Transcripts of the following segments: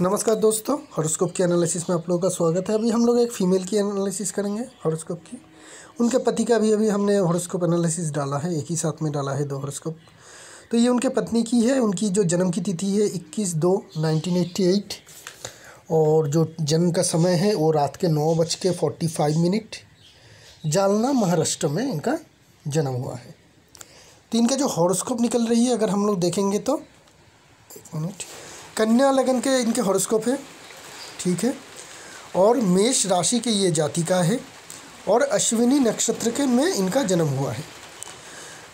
नमस्कार दोस्तों, हॉरोस्कोप के एनालिसिस में आप लोगों का स्वागत है। अभी हम लोग एक फ़ीमेल की एनालिसिस करेंगे हॉरोस्कोप की। उनके पति का भी अभी हमने हॉरोस्कोप एनालिसिस डाला है, एक ही साथ में डाला है 2 हॉरोस्कोप। तो ये उनके पत्नी की है। उनकी जो जन्म की तिथि है 21/2/1988 और जो जन्म का समय है वो रात के 9:45। जालना, महाराष्ट्र में इनका जन्म हुआ है। तो इनका जो हॉरोस्कोप निकल रही है अगर हम लोग देखेंगे तो एक मिनट, कन्या लगन के इनके हॉरोस्कोप है, ठीक है। और मेष राशि के ये जातिका है और अश्विनी नक्षत्र के में इनका जन्म हुआ है।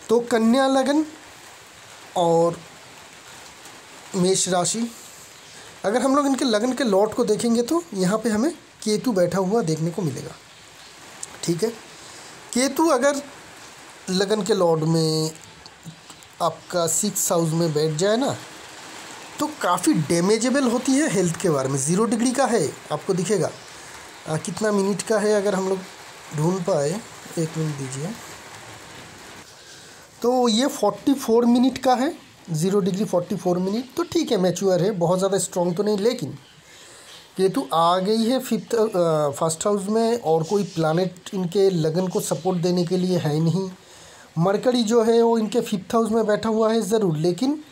तो कन्या लगन और मेष राशि, अगर हम लोग इनके लगन के लॉट को देखेंगे तो यहाँ पे हमें केतु बैठा हुआ देखने को मिलेगा, ठीक है। केतु अगर लगन के लॉट में आपका 6 हाउस में बैठ जाए ना तो काफ़ी डैमेजेबल होती है हेल्थ के बारे में। 0 डिग्री का है, आपको दिखेगा। कितना मिनट का है अगर हम लोग ढूंढ पाए, 1 मिनट दीजिए। तो ये 44 मिनट का है, 0 डिग्री 44 मिनट। तो ठीक है, मैच्योर है, बहुत ज़्यादा स्ट्रॉन्ग तो नहीं। लेकिन केतु आ गई है फर्स्ट हाउस में और कोई प्लानेट इनके लगन को सपोर्ट देने के लिए है नहीं। मरकरी जो है वो इनके 5th हाउस में बैठा हुआ है ज़रूर, लेकिन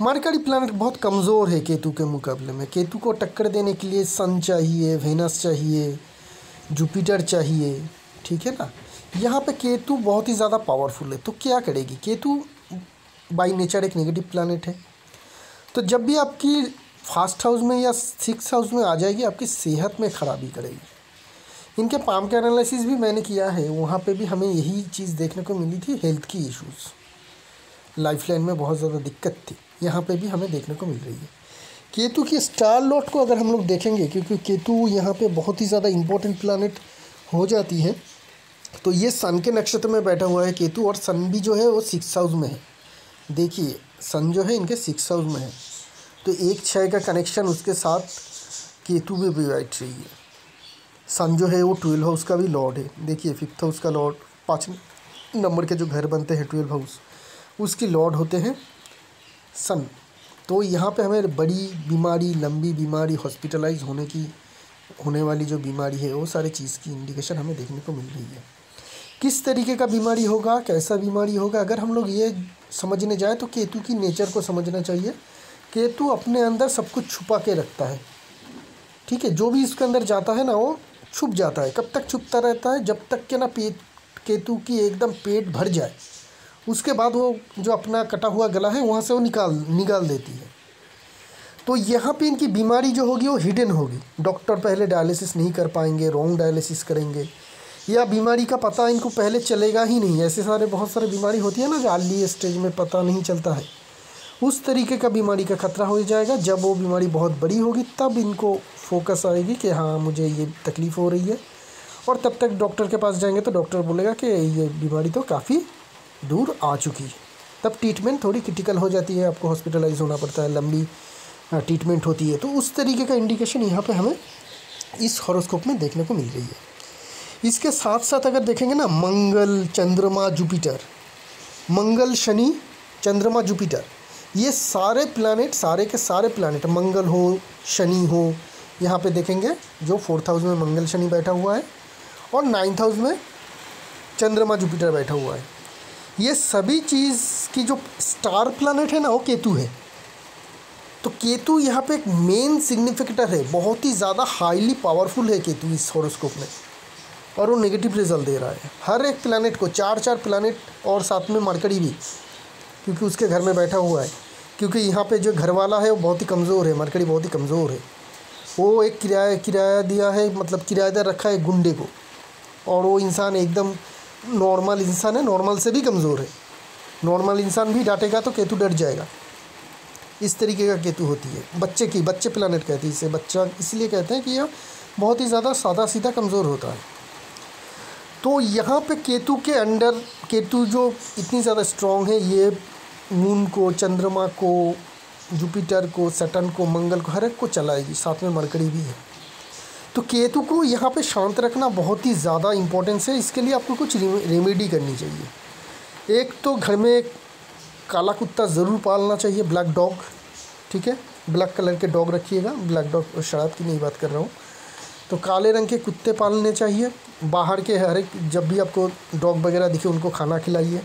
मरकरी प्लैनेट बहुत कमज़ोर है केतु के मुकाबले में। केतु को टक्कर देने के लिए सन चाहिए, वेनस चाहिए, जुपिटर चाहिए, ठीक है ना। यहाँ पे केतु बहुत ही ज़्यादा पावरफुल है। तो क्या करेगी केतु? बाय नेचर एक नेगेटिव प्लैनेट है। तो जब भी आपकी फर्स्ट हाउस में या 6th हाउस में आ जाएगी आपकी सेहत में ख़राबी करेगी। इनके पाम का एनालिसिस भी मैंने किया है, वहाँ पे भी हमें यही चीज़ देखने को मिली थी, हेल्थ की इश्यूज़, लाइफ लाइन में बहुत ज़्यादा दिक्कत थी। यहाँ पे भी हमें देखने को मिल रही है। केतु की स्टार लॉट को अगर हम लोग देखेंगे, क्योंकि केतु यहाँ पे बहुत ही ज़्यादा इम्पोर्टेंट प्लैनेट हो जाती है, तो ये सन के नक्षत्र में बैठा हुआ है केतु। और सन भी जो है वो 6 हाउस में है। देखिए सन जो है इनके 6 हाउस में है, तो 1/6 का कनेक्शन उसके साथ केतु भी बैठ रही है। सन जो है वो 12 हाउस का भी लॉर्ड है। देखिए 5th हाउस का लॉर्ड, 5 नंबर के जो घर बनते हैं 12 हाउस, उसकी लॉर्ड होते हैं सन। तो यहाँ पे हमें बड़ी बीमारी, लंबी बीमारी, हॉस्पिटलाइज होने वाली जो बीमारी है वो सारी चीज़ की इंडिकेशन हमें देखने को मिल रही है। किस तरीके का बीमारी होगा, कैसा बीमारी होगा, अगर हम लोग ये समझने जाए तो केतु की नेचर को समझना चाहिए। केतु अपने अंदर सब कुछ छुपा के रखता है, ठीक है। जो भी इसके अंदर जाता है ना वो छुप जाता है। कब तक छुपता रहता है? जब तक के ना केतु की एकदम पेट भर जाए, उसके बाद वो जो अपना कटा हुआ गला है वहाँ से वो निकाल देती है। तो यहाँ पे इनकी बीमारी जो होगी वो हिडन होगी। डॉक्टर पहले डायलिसिस नहीं कर पाएंगे, रॉन्ग डायलिसिस करेंगे, या बीमारी का पता इनको पहले चलेगा ही नहीं। ऐसे बहुत सारे बीमारी होती है ना जो अर्ली स्टेज में पता नहीं चलता है, उस तरीके का बीमारी का खतरा हो जाएगा। जब वो बीमारी बहुत बड़ी होगी तब इनको फोकस आएगी कि हाँ मुझे ये तकलीफ़ हो रही है, और तब तक डॉक्टर के पास जाएंगे तो डॉक्टर बोलेगा कि ये बीमारी तो काफ़ी दूर आ चुकी है। तब ट्रीटमेंट थोड़ी क्रिटिकल हो जाती है, आपको हॉस्पिटलाइज होना पड़ता है, लंबी ट्रीटमेंट होती है। तो उस तरीके का इंडिकेशन यहाँ पे हमें इस हॉरोस्कोप में देखने को मिल रही है। इसके साथ साथ अगर देखेंगे ना, मंगल, चंद्रमा, जुपिटर, मंगल, शनि, चंद्रमा, जुपिटर, ये सारे प्लैनेट, सारे के सारे प्लैनेट, मंगल हो, शनि हो, यहाँ पे देखेंगे जो 4th हाउस में मंगल शनि बैठा हुआ है और 9th हाउस में चंद्रमा जुपिटर बैठा हुआ है। ये सभी चीज़ की जो स्टार प्लैनेट है ना वो केतु है। तो केतु यहाँ पे एक मेन सिग्निफिकेटर है, बहुत ही ज़्यादा हाईली पावरफुल है केतु इस हॉरोस्कोप में, और वो नेगेटिव रिजल्ट दे रहा है। हर एक प्लैनेट को 4-4 प्लैनेट, और साथ में मरकरी भी, क्योंकि उसके घर में बैठा हुआ है। क्योंकि यहाँ पे जो घर वाला है वो बहुत ही कमज़ोर है, मरकरी बहुत ही कमज़ोर है। वो एक किराया दिया है, मतलब किराएदार रखा है गुंडे को, और वो इंसान एकदम नॉर्मल इंसान है, नॉर्मल से भी कमज़ोर है। नॉर्मल इंसान भी डांटेगा तो केतु डर जाएगा। इस तरीके का केतु होती है। बच्चे प्लैनेट कहते हैं इसे, बच्चा इसलिए कहते हैं कि यह बहुत ही ज़्यादा सादा सीधा कमज़ोर होता है। तो यहाँ पे केतु के अंडर, केतु जो इतनी ज़्यादा स्ट्रॉन्ग है, ये मून को, चंद्रमा को, जुपिटर को, सैटर्न को, मंगल को, हर एक को चलाएगी। साथ में मरकरी भी है। तो केतु को यहाँ पे शांत रखना बहुत ही ज़्यादा इम्पोर्टेंस है। इसके लिए आपको कुछ रेमेडी करनी चाहिए। एक तो घर में काला कुत्ता ज़रूर पालना चाहिए, ब्लैक डॉग, ठीक है। ब्लैक कलर के डॉग रखिएगा, ब्लैक डॉग शरारत की नहीं बात कर रहा हूँ। तो काले रंग के कुत्ते पालने चाहिए। बाहर के हर एक जब भी आपको डॉग वगैरह दिखे उनको खाना खिलाइए।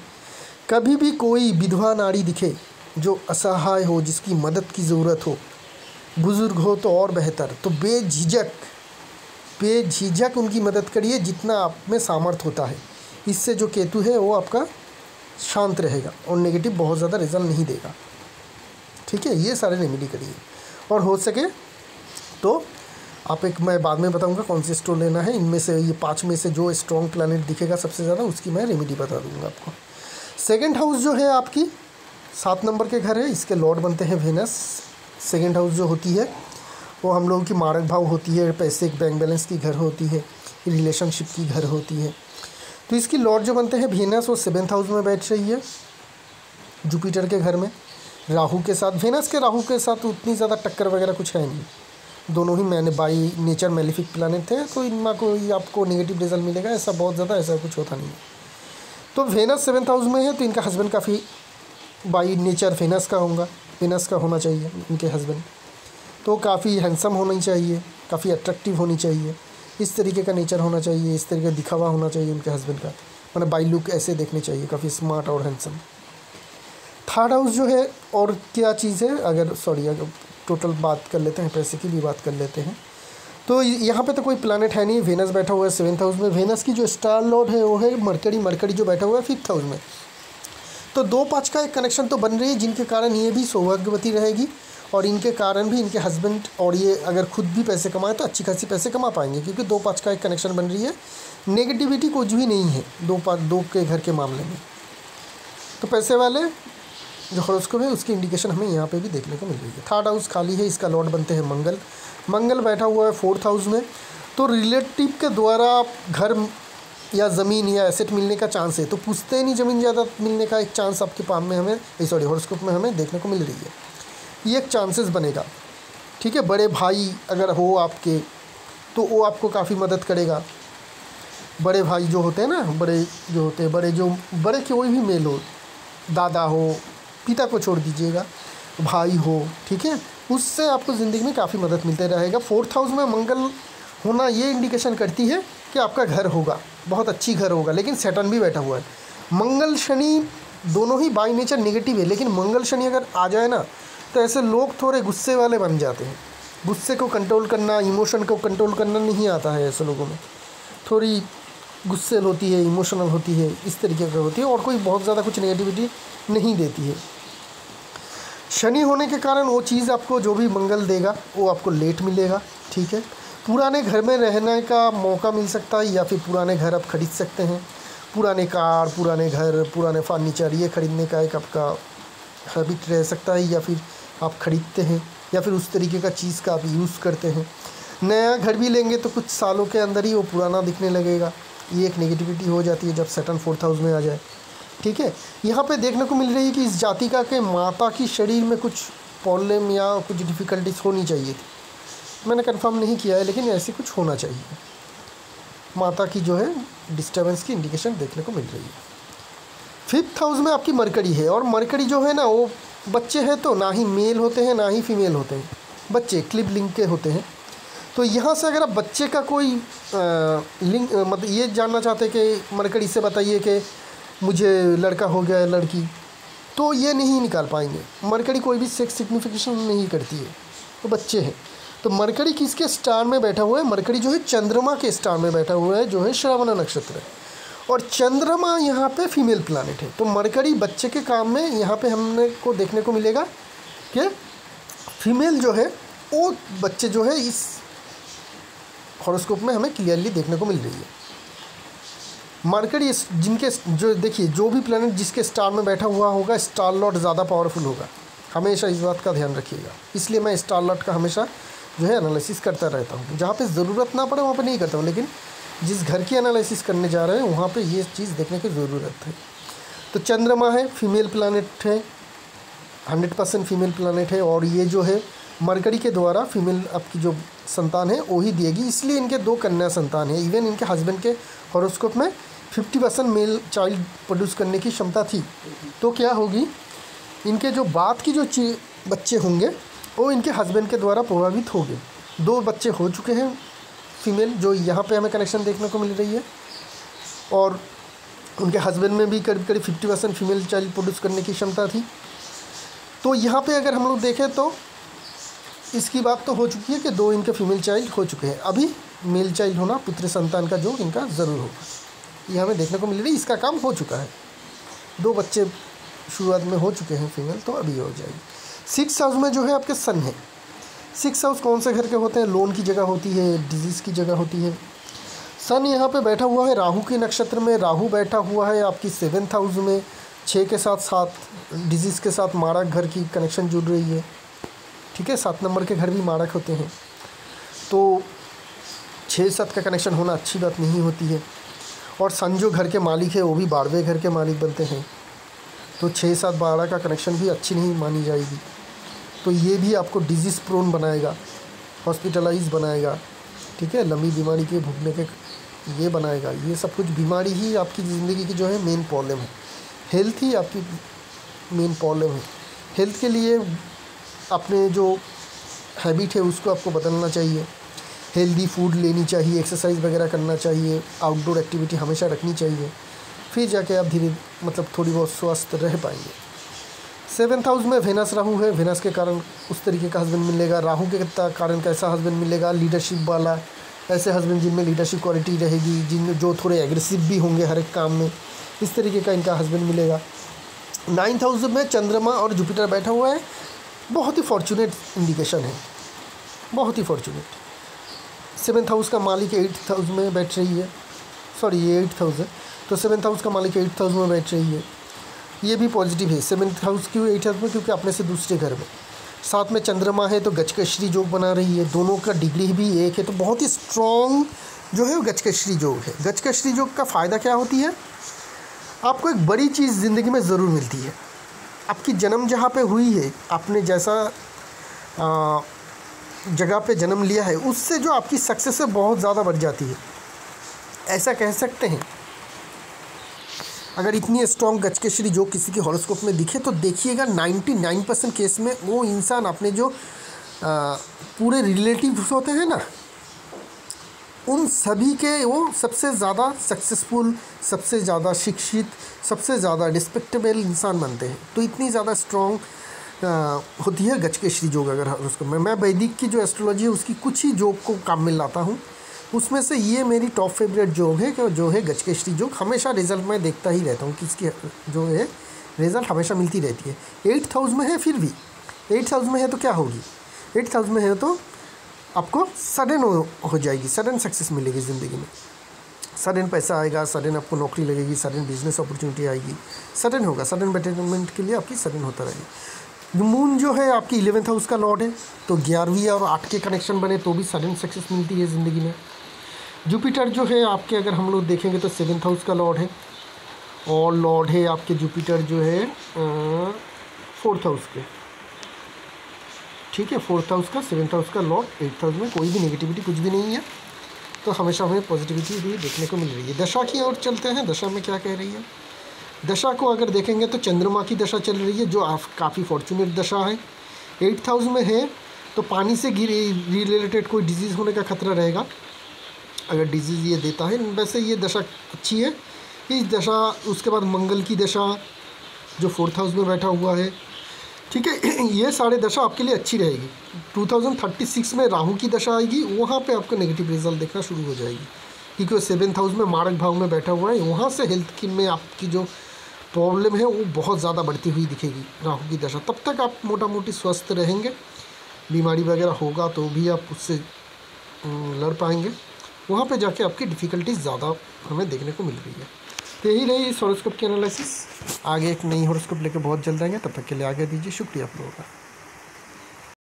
कभी भी कोई विधवा नारी दिखे जो असहाय हो, जिसकी मदद की ज़रूरत हो, बुज़ुर्ग हो तो और बेहतर, तो बेझिझक उनकी मदद करिए जितना आप में सामर्थ्य होता है। इससे जो केतु है वो आपका शांत रहेगा और नेगेटिव बहुत ज़्यादा रिजल्ट नहीं देगा। ठीक है, ये सारे रेमेडी करिए। और हो सके तो आप मैं बाद में बताऊंगा कौन से स्टोन लेना है। इनमें से ये 5 में से जो स्ट्रॉन्ग प्लैनेट दिखेगा सबसे ज़्यादा उसकी मैं रेमेडी बता दूंगा आपको। सेकंड हाउस जो है आपकी 7 नंबर के घर है, इसके लॉर्ड बनते हैं वेनस। सेकंड हाउस जो होती है वो हम लोगों की मारक भाव होती है, पैसे बैंक बैलेंस की घर होती है, रिलेशनशिप की घर होती है। तो इसकी लॉर्ड जो बनते हैं वेनस, वो 7th हाउस में बैठ रही है जुपिटर के घर में राहु के साथ। वेनस के राहु के साथ उतनी ज़्यादा टक्कर वगैरह कुछ है नहीं, दोनों ही मैंने बाई नेचर मेलिफिक प्लानट थे, तो इनमें कोई आपको नेगेटिव रिजल्ट मिलेगा ऐसा बहुत ज़्यादा ऐसा कुछ होता नहीं है। तो वेनस 7th हाउस में है तो इनका हस्बैंड काफ़ी बाई नेचर वेनस का होना चाहिए इनके हस्बैंड, तो काफ़ी हैंडसम होना चाहिए, काफ़ी अट्रैक्टिव होनी चाहिए, इस तरीके का नेचर होना चाहिए, इस तरीके का दिखावा होना चाहिए उनके हस्बैंड का, मतलब बाई लुक ऐसे देखने चाहिए, काफ़ी स्मार्ट और हैंडसम। थर्ड हाउस जो है और क्या चीज़ है, अगर टोटल बात कर लेते हैं, पैसे की भी बात कर लेते हैं, तो यहाँ पे तो कोई प्लैनेट है नहीं, वेनस बैठा हुआ है 7th हाउस में। वेनस की जो स्टार लॉर्ड है वो है मरकरी जो बैठा हुआ है 5th हाउस में। तो 2-5 का एक कनेक्शन तो बन रही है जिनके कारण ये भी सौभाग्यवती रहेगी और इनके कारण भी इनके हस्बैंड और ये अगर खुद भी पैसे कमाए तो अच्छी खासी पैसे कमा पाएंगे, क्योंकि 2-5 का एक कनेक्शन बन रही है। नेगेटिविटी कुछ भी नहीं है 2 के घर के मामले में। तो पैसे वाले जो हॉरोस्कोप है उसकी इंडिकेशन हमें यहाँ पे भी देखने को मिल रही है। थर्ड हाउस खाली है, इसका लॉर्ड बनते हैं मंगल बैठा हुआ है 4th हाउस में। तो रिलेटिव के द्वारा घर या ज़मीन या एसेट मिलने का चांस है, तो पूछते नहीं ज़मीन ज़्यादा मिलने का एक चांस आपके पाम में हॉरोस्कोप में हमें देखने को मिल रही है। ये एक चांसेस बनेगा। ठीक है, बड़े भाई अगर हो आपके तो वो आपको काफ़ी मदद करेगा। बड़े भाई जो होते हैं ना, बड़े कोई भी मेल हो, दादा हो, पिता को छोड़ दीजिएगा, भाई हो, ठीक है, उससे आपको ज़िंदगी में काफ़ी मदद मिलते रहेगा। 4th हाउस में मंगल होना ये इंडिकेशन करती है कि आपका घर होगा, बहुत अच्छी घर होगा, लेकिन सैटर्न भी बैठा हुआ है। मंगल शनि दोनों ही बाई नेचर नेगेटिव है, लेकिन मंगल शनि अगर आ जाए ना तो ऐसे लोग थोड़े गुस्से वाले बन जाते हैं। गुस्से को कंट्रोल करना, इमोशन को कंट्रोल करना नहीं आता है ऐसे लोगों में, थोड़ी गुस्से होती है, इमोशनल होती है, इस तरीके की होती है और कोई बहुत ज़्यादा कुछ नेगेटिविटी नहीं देती है। शनि होने के कारण वो चीज़ आपको जो भी मंगल देगा वो आपको लेट मिलेगा। ठीक है, पुराने घर में रहने का मौका मिल सकता है या फिर पुराने घर आप खरीद सकते हैं। पुराने कार, पुराने घर, पुराने फर्नीचर ये खरीदने का एक आपका हैबिट रह सकता है, या फिर आप खरीदते हैं या फिर उस तरीके का चीज़ का आप यूज़ करते हैं। नया घर भी लेंगे तो कुछ सालों के अंदर ही वो पुराना दिखने लगेगा, ये एक नेगेटिविटी हो जाती है जब सैटर्न 4th हाउस में आ जाए। ठीक है, यहाँ पे देखने को मिल रही है कि इस जातिका के माता की शरीर में कुछ प्रॉब्लम या कुछ डिफ़िकल्टीज होनी चाहिए थी। मैंने कंफर्म नहीं किया है, लेकिन ऐसे कुछ होना चाहिए। माता की जो है डिस्टर्बेंस की इंडिकेशन देखने को मिल रही है। 5th हाउस में आपकी मरकरी है और मरकरी जो है ना वो बच्चे हैं तो ना ही मेल होते हैं ना ही फीमेल होते हैं, बच्चे क्लिप लिंक के होते हैं। तो यहाँ से अगर आप बच्चे का कोई लिंक मतलब ये जानना चाहते हैं कि मरकरी से बताइए कि मुझे लड़का हो गया है लड़की, तो ये नहीं निकाल पाएंगे। मरकरी कोई भी सेक्स सिग्निफिकेशन नहीं करती है, तो बच्चे हैं। तो मरकरी किसके स्टार में बैठा हुआ है? मरकरी जो है चंद्रमा के स्टार में बैठा हुआ है, जो है श्रवण नक्षत्र है, और चंद्रमा यहाँ पे फीमेल प्लैनेट है। तो मरकरी बच्चे के काम में यहाँ पे हमने को देखने को मिलेगा कि फीमेल जो है वो बच्चे जो है इस हॉरोस्कोप में हमें क्लियरली देखने को मिल रही है। मरकरी जिनके जो देखिए जो भी प्लैनेट जिसके स्टार में बैठा हुआ होगा, स्टार लॉर्ड ज़्यादा पावरफुल होगा, हमेशा इस बात का ध्यान रखिएगा। इसलिए मैं स्टार लॉर्ड का हमेशा जो है एनालिसिस करता रहता हूँ। जहाँ पे ज़रूरत ना पड़े वहाँ पे नहीं करता हूँ, लेकिन जिस घर की एनालिसिस करने जा रहे हैं वहाँ पे ये चीज़ देखने की ज़रूरत है। तो चंद्रमा है, फीमेल प्लैनेट है, 100% फीमेल प्लैनेट है, और ये जो है मरकरी के द्वारा फीमेल आपकी जो संतान है वो ही देगी। इसलिए इनके 2 कन्या संतान है। इवन इनके हस्बैंड के हॉरोस्कोप में 50% मेल चाइल्ड प्रोड्यूस करने की क्षमता थी। तो क्या होगी, इनके जो बात की जो बच्चे होंगे वो इनके हस्बैंड के द्वारा प्रभावित हो गए। 2 बच्चे हो चुके हैं फीमेल, जो यहाँ पे हमें कनेक्शन देखने को मिल रही है, और उनके हस्बैंड में भी करीब करीब 50% फीमेल चाइल्ड प्रोड्यूस करने की क्षमता थी। तो यहाँ पे अगर हम लोग देखें तो इसकी बात तो हो चुकी है कि 2 इनके फीमेल चाइल्ड हो चुके हैं। अभी मेल चाइल्ड होना, पुत्र संतान का योग इनका ज़रूर होगा, ये हमें देखने को मिल रही है। इसका काम हो चुका है, 2 बच्चे शुरुआत में हो चुके हैं फीमेल, तो अभी हो जाएगी। 6th हाउस में जो है आपके सन है। 6th हाउस कौन से घर के होते हैं? लोन की जगह होती है, डिजीज़ की जगह होती है। सन यहाँ पे बैठा हुआ है राहु के नक्षत्र में। राहु बैठा हुआ है आपकी 7th हाउस में, 6 के साथ 7 डिजीज़ के साथ मारक घर की कनेक्शन जुड़ रही है। ठीक है, 7 नंबर के घर भी मारक होते हैं, तो 6-7 का कनेक्शन होना अच्छी बात नहीं होती है। और सन जो घर के मालिक है वो भी 12वें घर के मालिक बनते हैं, तो 6-7-12 का कनेक्शन भी अच्छी नहीं मानी जाएगी। तो ये भी आपको डिजीज़ प्रोन बनाएगा, हॉस्पिटलाइज बनाएगा। ठीक है, लंबी बीमारी के भुगतने के ये बनाएगा। ये सब कुछ बीमारी ही आपकी ज़िंदगी की जो है मेन प्रॉब्लम है। हेल्थ ही आपकी मेन प्रॉब्लम है। हेल्थ के लिए अपने जो हैबिट है उसको आपको बदलना चाहिए। हेल्दी फूड लेनी चाहिए, एक्सरसाइज वगैरह करना चाहिए, आउटडोर एक्टिविटी हमेशा रखनी चाहिए, फिर जाके आप धीरे मतलब थोड़ी बहुत स्वस्थ रह पाएंगे। 7th हाउस में वेनस राहु है। वेनस के कारण उस तरीके का हस्बैंड मिलेगा। राहु के कारण कैसा हस्बैंड मिलेगा? लीडरशिप वाला, ऐसे हस्बैंड जिनमें लीडरशिप क्वालिटी रहेगी, जिन जो थोड़े एग्रेसिव भी होंगे हर एक काम में, इस तरीके का इनका हस्बैंड मिलेगा। 9th हाउस में चंद्रमा और जुपिटर बैठा हुआ है, बहुत ही फॉर्चुनेट इंडिकेशन है, बहुत ही फॉर्चुनेट। 7th हाउस का मालिक 8th हाउस में बैठ रही है, सॉरी ये 8th हाउस है, तो 7th हाउस का मालिक 8th हाउस में बैठ रही है, ये भी पॉजिटिव है। 7th हाउस क्यों 8th हाउस में? क्योंकि अपने से दूसरे घर में, साथ में चंद्रमा है तो गजकेश्री योग बना रही है, दोनों का डिग्री भी एक है, तो बहुत ही स्ट्रॉन्ग जो है वो गजकेश्री योग है। गजकेश्री योग का फ़ायदा क्या होती है? आपको एक बड़ी चीज़ ज़िंदगी में ज़रूर मिलती है। आपकी जन्म जहाँ पे हुई है, आपने जैसा जगह पे जन्म लिया है, उससे जो आपकी सक्सेस है बहुत ज़्यादा बढ़ जाती है, ऐसा कह सकते हैं। अगर इतनी स्ट्रॉन्ग गजकेश्री जो किसी के हॉरोस्कोप में दिखे तो देखिएगा 99% केस में वो इंसान अपने जो पूरे रिलेटिव्स होते हैं ना, उन सभी के वो सबसे ज़्यादा सक्सेसफुल, सबसे ज़्यादा शिक्षित, सबसे ज़्यादा रिस्पेक्टेबल इंसान बनते हैं। तो इतनी ज़्यादा स्ट्रॉन्ग होती है गजकेश्री योग। अगर उसको मैं वैदिक की जो एस्ट्रोलॉजी है उसकी कुछ ही योग को काम में लाता हूँ, उसमें से ये मेरी टॉप फेवरेट योग है कि जो है गजकेश्री योग। हमेशा रिजल्ट मैं देखता ही रहता हूँ कि इसकी जो है रिज़ल्ट हमेशा मिलती रहती है। 8th हाउस में है, फिर भी 8th हाउस में है तो क्या होगी? 8th हाउस में है तो आपको सडन हो जाएगी, सडन सक्सेस मिलेगी ज़िंदगी में, सडन पैसा आएगा, सडन आपको नौकरी लगेगी, सडन बिजनेस अपॉर्चुनिटी आएगी, सडन होगा, सडन बेटरमेंट के लिए आपकी सडन होता रहेगा। मून जो है आपकी 11th हाउस का लॉर्ड है, तो 11वीं और 8 के कनेक्शन बने तो भी सडन सक्सेस मिलती है ज़िंदगी में। जुपिटर जो है आपके, अगर हम लोग देखेंगे तो 7th हाउस का लॉर्ड है, और लॉर्ड है आपके जुपिटर जो है 4th हाउस के। ठीक है, 4th हाउस का, 7th हाउस का लॉर्ड 8th हाउस में, कोई भी नेगेटिविटी कुछ भी नहीं है, तो हमेशा हमें पॉजिटिविटी भी देखने को मिल रही है। दशा की ओर चलते हैं, दशा में क्या कह रही है? दशा को अगर देखेंगे तो चंद्रमा की दशा चल रही है, जो काफ़ी फॉर्चुनेट दशा है। 8th हाउस में है तो पानी से रिलेटेड कोई डिजीज़ होने का खतरा रहेगा, अगर डिजीज़ ये देता है। वैसे ये दशा अच्छी है, इस दशा उसके बाद मंगल की दशा जो 4th हाउस में बैठा हुआ है। ठीक है, ये सारे दशा आपके लिए अच्छी रहेगी। 2036 में राहु की दशा आएगी, वहाँ पे आपको नेगेटिव रिजल्ट देखना शुरू हो जाएगी, क्योंकि वो 7th हाउस में मारक भाव में बैठा हुआ है। वहाँ से हेल्थ की में आपकी जो प्रॉब्लम है वो बहुत ज़्यादा बढ़ती हुई दिखेगी राहु की दशा। तब तक आप मोटा मोटी स्वस्थ रहेंगे, बीमारी वगैरह होगा तो भी आप उससे लड़ पाएंगे। वहाँ पे जाके आपकी डिफ़िकल्टीज ज़्यादा हमें देखने को मिल रही है। तो यही रही इस हॉरोस्कोप की एनालिसिस। आगे एक नई हॉरोस्कोप लेकर बहुत जल्द आएंगे, तब तक के लिए आगे दीजिए। शुक्रिया आप लोगों का।